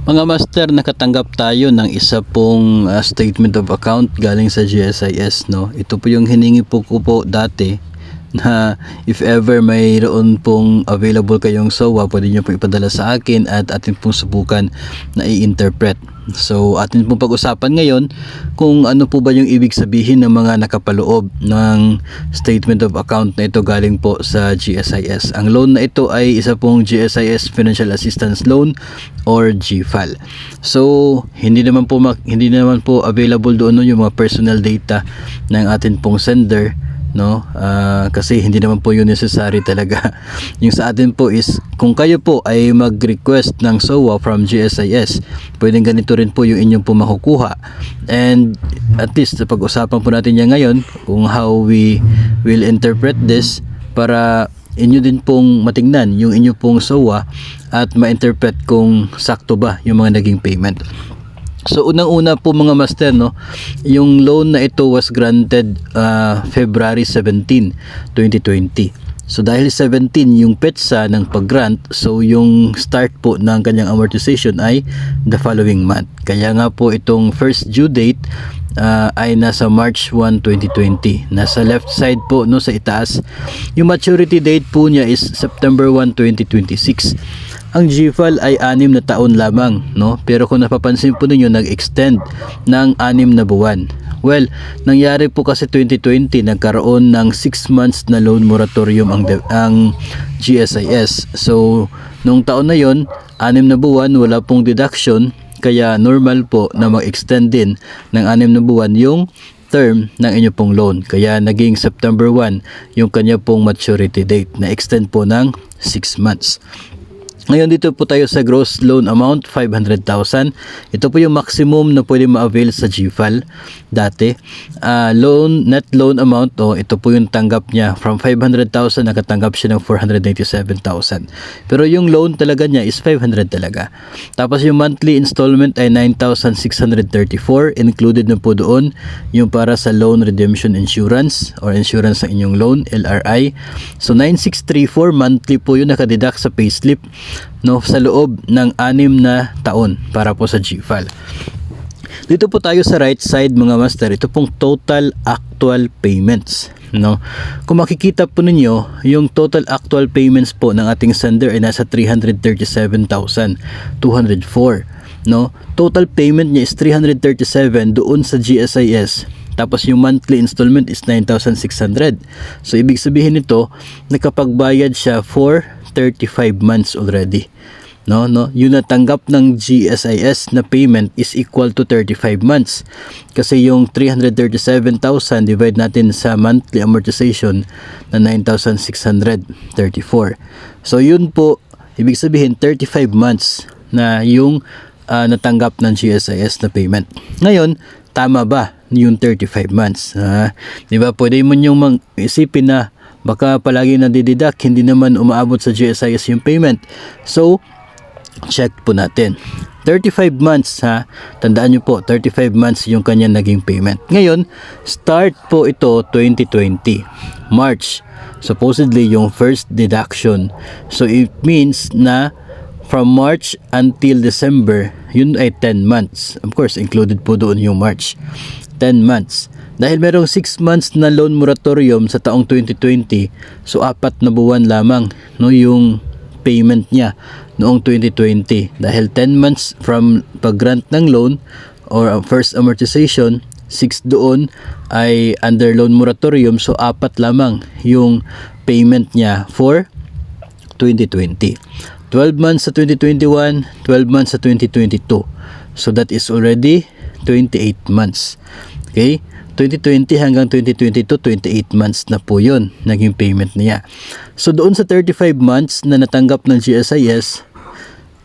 Mga master, nakatanggap tayo ng isa pong statement of account galing sa GSIS, no? Ito po yung hiningi ko po dati na if ever mayroon pong available kayong SOA, pwede nyo pong ipadala sa akin at atin pong subukan na i-interpret. So atin pong pag-usapan ngayon kung ano po ba yung ibig sabihin ng mga nakapaloob ng statement of account na ito galing po sa GSIS. Ang loan na ito ay isa pong GSIS Financial Assistance Loan or GFAL. So hindi naman po available doon yung mga personal data ng atin pong sender, no? Kasi hindi naman po yun necessary talaga. Yung sa atin po is kung kayo po ay mag-request ng SOA from GSIS, pwedeng ganito rin po yung inyong po makukuha. And at least pag-usapan po natin yan ngayon kung how we will interpret this para inyo din pong matingnan yung inyo pong SOA at ma-interpret kung sakto ba yung mga naging payment. So unang-una po mga master, no, yung loan na ito was granted February 17, 2020. So dahil 17 yung petsa ng pag-grant, so yung start po ng kanyang amortization ay the following month. Kaya nga po itong first due date ay nasa March 1, 2020. Nasa left side po, no, sa itaas. Yung maturity date po niya is September 1, 2026. Ang GFAL ay 6 na taon lamang, no? Pero kung napapansin po ninyo, nag-extend ng 6 na buwan. Well, nangyari po kasi 2020, nagkaroon ng 6 months na loan moratorium ang GSIS. So, nung taon na yon, 6 na buwan, wala pong deduction, kaya normal po na mag-extend din ng 6 na buwan yung term ng inyo pong loan. Kaya naging September 1 yung kanya pong maturity date, na extend po ng 6 months. Ngayon dito po tayo sa gross loan amount, 500,000. Ito po yung maximum na pwede ma-avail sa GFAL dati. Net loan amount, ito po yung tanggap niya. From 500,000, nakatanggap siya ng 497,000. Pero yung loan talaga niya is 500 talaga. Tapos yung monthly installment ay 9,634. Included na po doon yung para sa loan redemption insurance or insurance ng inyong loan, LRI. So 9,634 monthly po yun, nakadeduct sa payslip, no, sa loob ng 6 na taon para po sa GFAL. Dito po tayo sa right side mga master, ito pong total actual payments, no. Kung makikita po ninyo, yung total actual payments po ng ating sender ay nasa 337,204, no. Total payment niya is 337 doon sa GSIS. Tapos yung monthly installment is 9,600. So ibig sabihin nito, nakapagbayad siya for 35 months already. No, yung natanggap ng GSIS na payment is equal to 35 months. Kasi yung 337,000 divide natin sa monthly amortization na 9,634. So yun po, ibig sabihin 35 months na yung natanggap ng GSIS na payment. Ngayon, tama ba yung 35 months? Di ba, pwede mo nyong isipin na baka palagi nadideduct, hindi naman umaabot sa GSIS yung payment. So, check po natin. 35 months, tandaan nyo po, 35 months yung kanya naging payment. Ngayon, start po ito 2020, March. Supposedly, yung first deduction. So, it means na from March until December, yun ay 10 months. Of course, included po doon yung March. 10 months. Dahil merong 6 months na loan moratorium sa taong 2020, so 4 na buwan lamang, no, yung payment niya noong 2020. Dahil 10 months from pag-grant ng loan or first amortization, 6 doon ay under loan moratorium, so 4 lamang yung payment niya for 2020. 12 months sa 2021, 12 months sa 2022. So that is already 28 months. Okay? 2020 hanggang 2022, 28 months na po yun, naging payment niya. So doon sa 35 months na natanggap ng GSIS,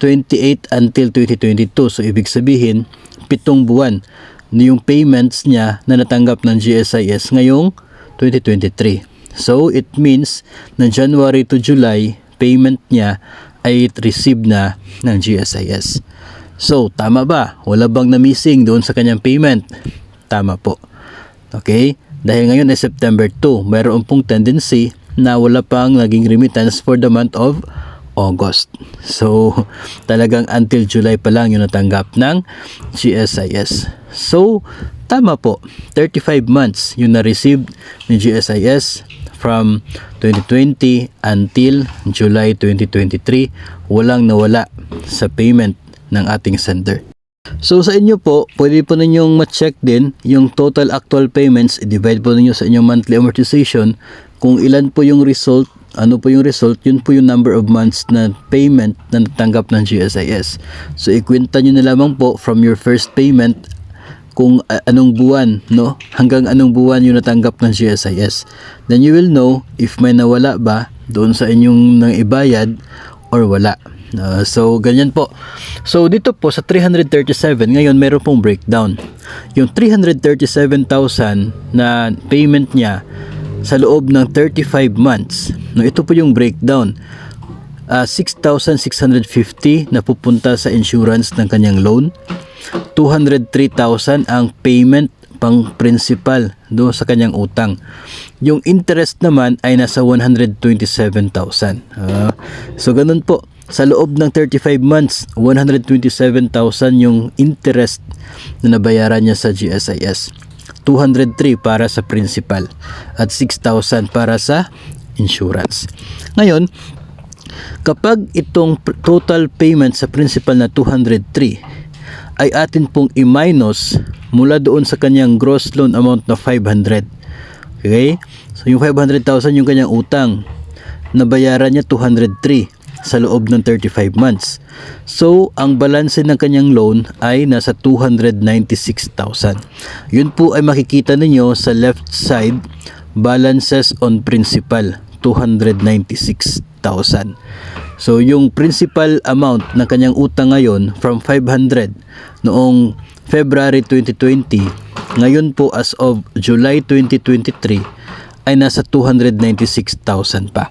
28 until 2022. So ibig sabihin, 7 buwan yung payments niya na natanggap ng GSIS ngayong 2023. So it means na January to July, payment niya ay receive na ng GSIS. So, tama ba? Wala bang na-missing doon sa kanyang payment? Tama po. Okay? Dahil ngayon ay September 2, mayroon pong tendency na wala pang naging remittance for the month of August. So, talagang until July pa lang yung natanggap ng GSIS. So, tama po, 35 months yung na-receive ni GSIS from 2020 until July 2023. Walang nawala sa payment ng ating sender. So sa inyo po, pwede po ninyong ma-check din yung total actual payments, i-divide po ninyo sa inyong monthly amortization kung ilan po yung result, ano po yung result, yun po yung number of months na payment na natanggap ng GSIS. So ikwenta nyo na lamang po from your first payment kung anong buwan, no? Hanggang anong buwan yung natanggap ng GSIS. Then you will know if may nawala ba doon sa inyong nang ibayad or wala. So ganyan po. So dito po sa 337 ngayon meron pong breakdown. Yung 337,000 na payment niya sa loob ng 35 months. No, ito po yung breakdown. 6,650 na pupunta sa insurance ng kanyang loan. 203,000 ang payment pang principal do sa kanyang utang. Yung interest naman ay nasa 127,000. So ganun po. Sa loob ng 35 months, 127,000 yung interest na nabayaran niya sa GSIS. 203 para sa principal at 6,000 para sa insurance. Ngayon, kapag itong total payment sa principal na 203 ay atin pong i-minus mula doon sa kanyang gross loan amount na 500. Okay? So yung 500,000 yung kanyang utang. Nabayaran niya 203 sa loob ng 35 months. So, ang balanse ng kanyang loan ay nasa 296,000. Yun po ay makikita ninyo sa left side, balances on principal, 296,000. So, yung principal amount ng kanyang utang ngayon from 500 noong February 2020, ngayon po as of July 2023 ay nasa 296,000 pa.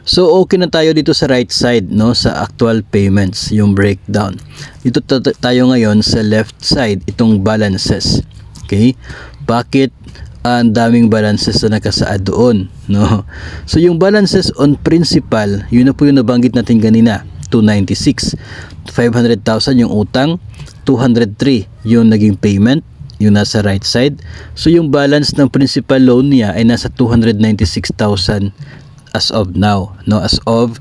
So okay na tayo dito sa right side, no, sa actual payments, yung breakdown. Dito tayo ngayon sa left side, itong balances. Okay? Bakit ang daming balances na nakasaad doon, no? So yung balances on principal, yun na po yung nabanggit natin kanina, 296. 500,000 yung utang, 203 yung naging payment, yung nasa right side. So yung balance ng principal loan niya ay nasa 296,000 as of now, no, as of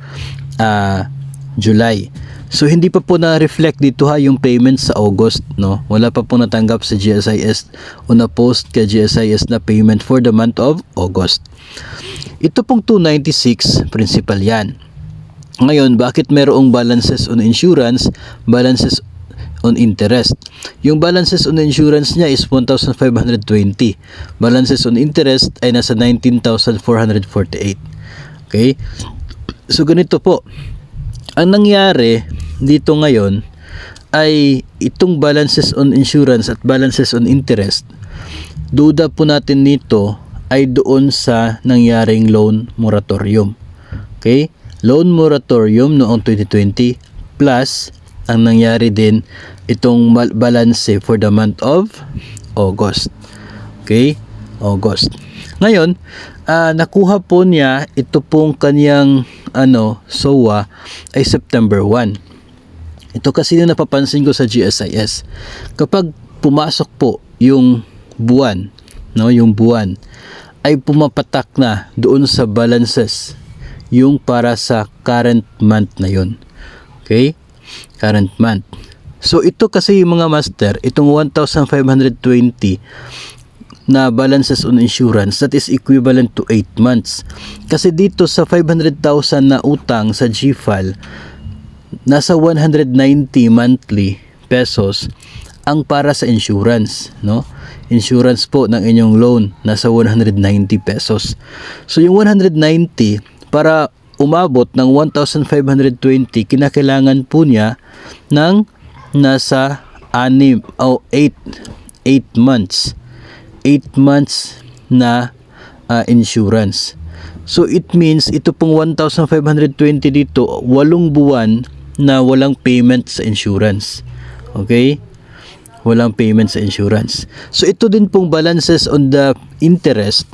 July. So hindi pa po na-reflect dito yung payments sa August, no. Wala pa po natanggap sa GSIS o na-post kay GSIS na payment for the month of August. Ito pong 296 principal yan. Ngayon, bakit merong balances on insurance, balances on interest? Yung balances on insurance niya is 1,520. Balances on interest ay nasa 19,448. Okay? So ganito po. Ang nangyari dito ngayon ay itong balances on insurance at balances on interest, duda po natin nito ay doon sa nangyaring loan moratorium. Okay? Loan moratorium noong 2020 plus ang nangyari din itong balance for the month of August. Okay? August. Ngayon, nakuha po niya ito pong kanyang SOA ay September 1. Ito kasi yung napapansin ko sa GSIS. Kapag pumasok po yung buwan, no, yung buwan ay pumapatak na doon sa balances yung para sa current month na yun. Okay? Current month. So ito kasi yung mga master, itong 1,520 na balances on insurance, that is equivalent to 8 months. Kasi dito sa 500,000 na utang sa GFAL, nasa 190 monthly pesos ang para sa insurance, no? Insurance po ng inyong loan, nasa 190 pesos. So yung 190, para umabot ng 1,520, kinakailangan po niya ng nasa 8 months. 8 months na insurance. So it means ito pong 1,520 dito, 8 buwan na walang payment sa insurance. Okay? Walang payment sa insurance. So ito din pong balances on the interest,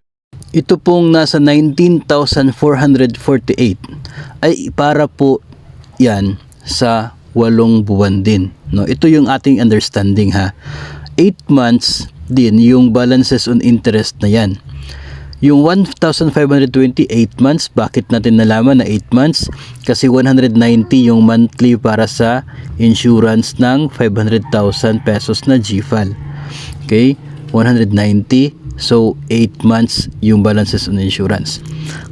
ito pong nasa 19,448 ay para po yan sa 8 buwan din, no? Ito yung ating understanding, ha. 8 months din yung balances on interest na yan. Yung 1,528 months, bakit natin nalaman na 8 months? Kasi 190 yung monthly para sa insurance ng 500,000 pesos na GFAL. Okay? 190. So, 8 months yung balances on insurance.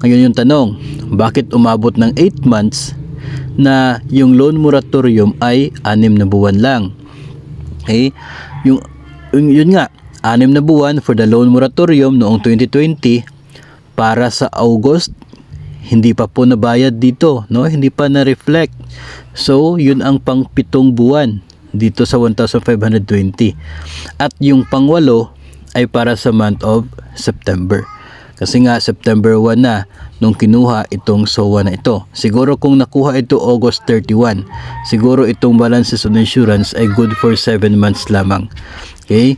Ngayon yung tanong, bakit umabot ng 8 months na yung loan moratorium ay 6 na buwan lang? Okay? Yun nga, 6 na buwan for the loan moratorium noong 2020. Para sa August, hindi pa po nabayad dito, no? Hindi pa na-reflect. So, yun ang pang 7 buwan dito sa 1,520. At yung pang 8 ay para sa month of September. Kasi nga September 1 na nung kinuha itong SOA na ito. Siguro kung nakuha ito August 31, siguro itong balances on insurance ay good for 7 months lamang. Okay?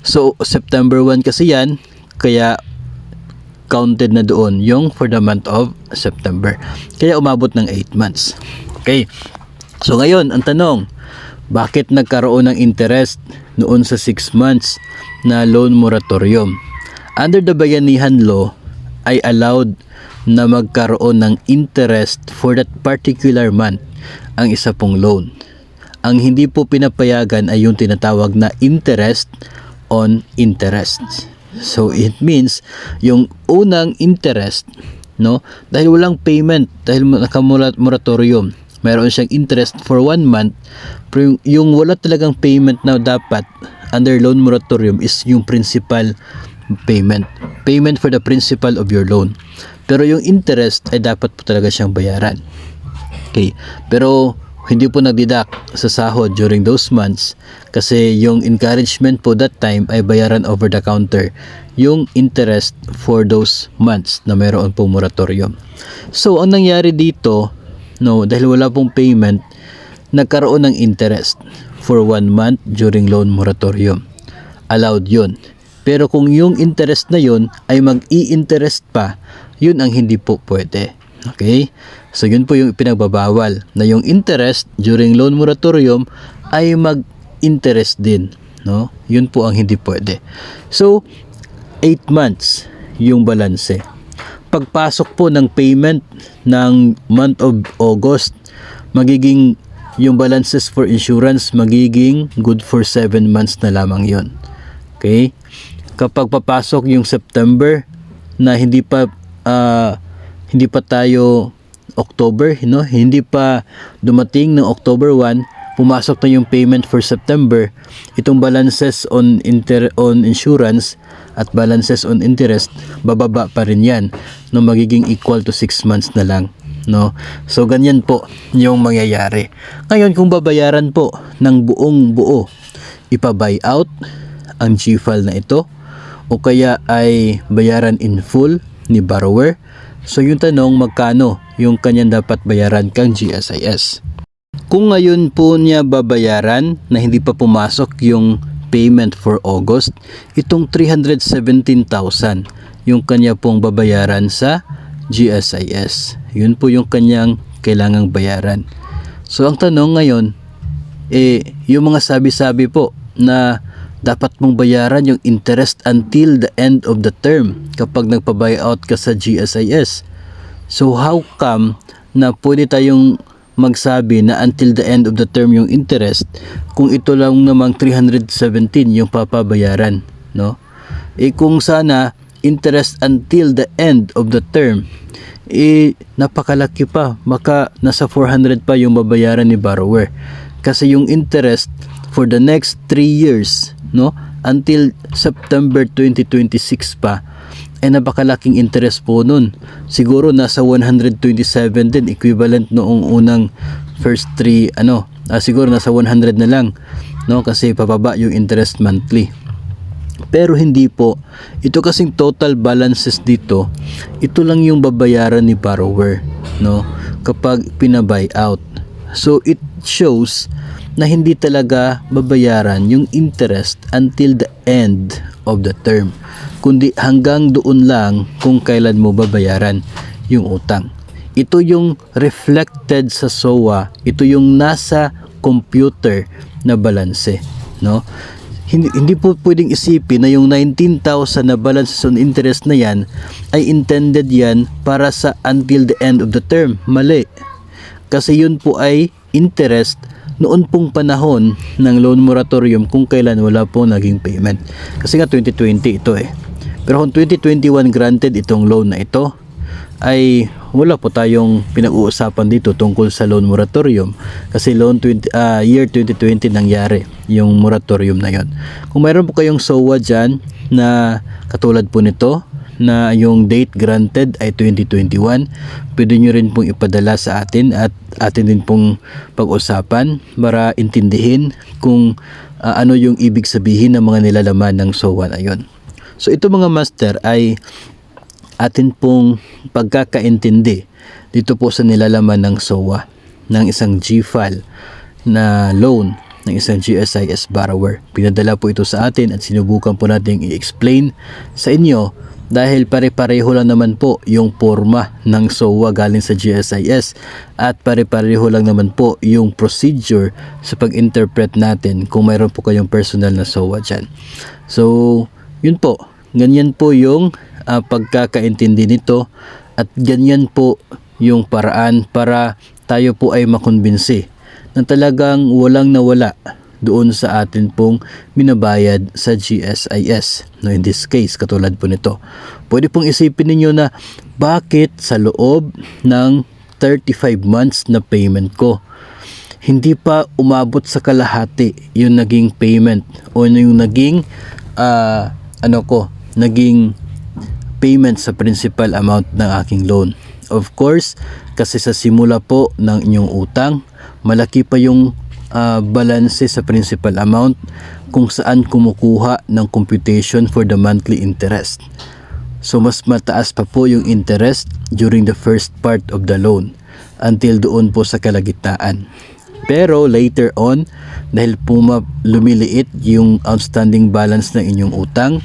So, September 1 kasi yan, kaya counted na doon yung for the month of September. Kaya umabot ng 8 months. Okay? So, ngayon, ang tanong, bakit nagkaroon ng interest noon sa 6 months na loan moratorium? Under the Bayanihan Law, ay allowed na magkaroon ng interest for that particular month ang isa pong loan. Ang hindi po pinapayagan ay yung tinatawag na interest on interest. So it means yung unang interest, no, dahil walang payment, dahil naka-moratorium, mayroon siyang interest for 1 month, pero yung wala talagang payment na dapat under loan moratorium is yung principal payment for the principal of your loan. Pero yung interest ay dapat po talaga siyang bayaran. Okay, pero hindi po nagdidak sa sahod during those months kasi yung encouragement po that time ay bayaran over the counter yung interest for those months na mayroon pong moratorium. So ang nangyari dito, no, dahil wala pong payment, nagkaroon ng interest for 1 month during loan moratorium. Allowed yun. Pero kung yung interest na yun ay mag-i-interest pa, yun ang hindi po pwede. Okay? So yun po yung pinagbabawal, na yung interest during loan moratorium ay mag-interest din, no? Yun po ang hindi pwede. So 8 months yung balanse. Pagpasok po ng payment ng month of August, magiging yung balances for insurance magiging good for 7 months na lamang yon. Okay? Kapag papasok yung September na hindi pa tayo October, no? Hindi pa dumating ng October 1, pumasok na yung payment for September. Itong balances on insurance at balances on interest, bababa pa rin yan, no, magiging equal to 6 months na lang, no? So ganyan po yung mangyayari. Ngayon, kung babayaran po ng buong buo, ipa-buy out ang GFAL na ito o kaya ay bayaran in full ni borrower. So yung tanong, magkano yung kanyang dapat bayaran kang GSIS? Kung ngayon po niya babayaran na hindi pa pumasok yung payment for August, itong 317,000 yung kanya pong babayaran sa GSIS. Yun po yung kanyang kailangang bayaran. So ang tanong ngayon, yung mga sabi-sabi po na dapat mong bayaran yung interest until the end of the term kapag nagpa-buyout ka sa GSIS. So how come na pwede tayong magsabi na until the end of the term yung interest kung ito lang namang 317 yung papabayaran, no? Kung sana interest until the end of the term, napakalaki pa, maka nasa 400 pa yung babayaran ni borrower. Kasi yung interest for the next 3 years, no, until September 2026 pa, ay napakalaking interest po nun. Siguro nasa 127 din, equivalent noong unang first 3, siguro nasa 100 na lang, no, kasi pababa yung interest monthly. Pero hindi po, ito kasing total balances dito, ito lang yung babayaran ni borrower, no, kapag pina-buy out. So it shows na hindi talaga babayaran yung interest until the end of the term, kundi hanggang doon lang kung kailan mo babayaran yung utang. ito yung reflected sa SOA, ito yung nasa computer na balanse, no? Hindi po pwedeng isipin na yung 19,000 na balance on interest na yan ay intended yan para sa until the end of the term. Mali. Kasi yun po ay interest noon pong panahon ng loan moratorium kung kailan wala pong naging payment. Kasi nga 2020 ito eh. Pero kung 2021 granted itong loan na ito, ay wala po tayong pinag-uusapan dito tungkol sa loan moratorium kasi year 2020 nangyari yung moratorium na yon. Kung mayroon po kayong SOA dyan na katulad po nito na yung date granted ay 2021, pwede nyo rin pong ipadala sa atin at atin din pong pag-usapan para intindihin kung ano yung ibig sabihin ng mga nilalaman ng SOA na yon. So ito mga master ay atin pong pagkakaintindi dito po sa nilalaman ng SOA ng isang GFAL na loan ng isang GSIS borrower. Pinadala po ito sa atin at sinubukan po natin i-explain sa inyo dahil pare-pareho lang naman po yung forma ng SOA galing sa GSIS at pare-pareho lang naman po yung procedure sa pag-interpret natin kung mayroon po kayong personal na SOA dyan. So, yun po. Ganyan po yung pagkakaintindi nito at ganyan po yung paraan para tayo po ay makumbinsi na talagang walang nawala doon sa atin pong binabayad sa GSIS. No, in this case, katulad po nito. Pwede pong isipin ninyo na bakit sa loob ng 35 months na payment ko, hindi pa umabot sa kalahati yung naging payment o yung naging naging payment sa principal amount ng aking loan. Of course, kasi sa simula po ng inyong utang, malaki pa yung balanse sa principal amount kung saan kumukuha ng computation for the monthly interest. So mas mataas pa po yung interest during the first part of the loan until doon po sa kalagitnaan. Pero later on, dahil po lumiliit yung outstanding balance ng inyong utang,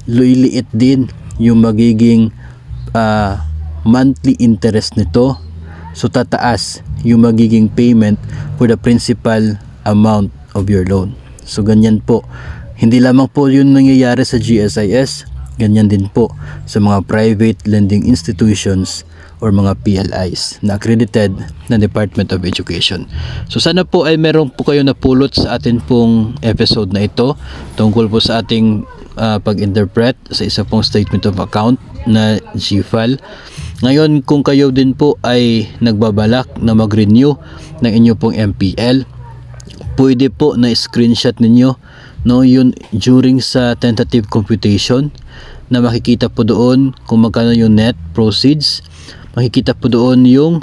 liliit din yung magiging monthly interest nito. So tataas yung magiging payment for the principal amount of your loan. So ganyan po. Hindi lamang po yun nangyayari sa GSIS, ganyan din po sa mga private lending institutions or mga PLIs na accredited ng Department of Education. So sana po ay meron po kayo napulot sa atin pong episode na ito tungkol po sa ating pag-interpret sa isa pong statement of account na GFAL. Ngayon, kung kayo din po ay nagbabalak na mag-renew ng inyo pong MPL, pwede po na screenshot ninyo yun during sa tentative computation na makikita po doon kung magkano yung net proceeds, makikita po doon yung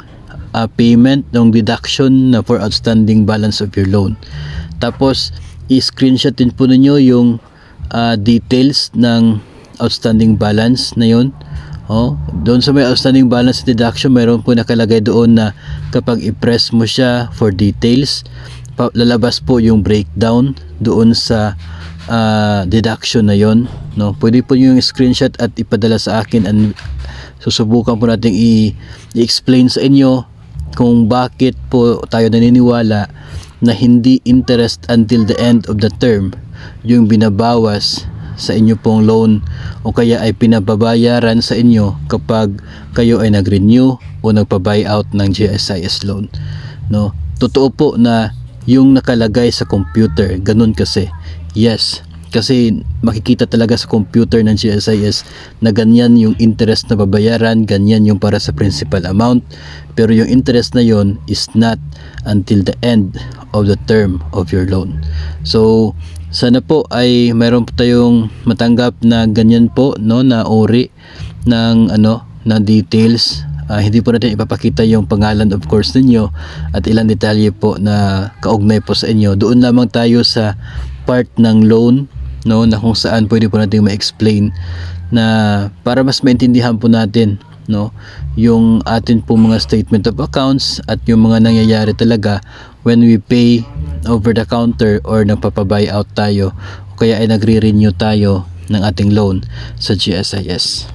payment ng deduction na for outstanding balance of your loan. Tapos i-screenshot din po ninyo yung details ng outstanding balance na yun. Doon sa may outstanding balance deduction, mayroon po nakalagay doon na kapag i-press mo siya for details, lalabas po yung breakdown doon sa deduction na yon. Pwede po yung screenshot at ipadala sa akin and susubukan po natin i-explain sa inyo kung bakit po tayo naniniwala na hindi interest until the end of the term yung binabawas sa inyo pong loan o kaya ay pinababayaran sa inyo kapag kayo ay nag-renew o nagpa-buyout ng GSIS loan. Totoo po na yung nakalagay sa computer, ganun kasi. Yes, kasi makikita talaga sa computer ng GSIS na ganyan yung interest na babayaran, ganyan yung para sa principal amount, pero yung interest na yon is not until the end of the term of your loan. So sana po ay mayroon po tayong matanggap na ganyan po na uri ng na details. Hindi po natin ipapakita yung pangalan of course ninyo at ilang detalye po na kaugnay po sa inyo. Doon lamang tayo sa part ng loan na kung saan pwede po natin ma-explain na para mas maintindihan po natin yung atin po mga statement of accounts at yung mga nangyayari talaga when we pay over the counter or nagpapa-buyout tayo o kaya ay nagre-renew tayo ng ating loan sa GSIS.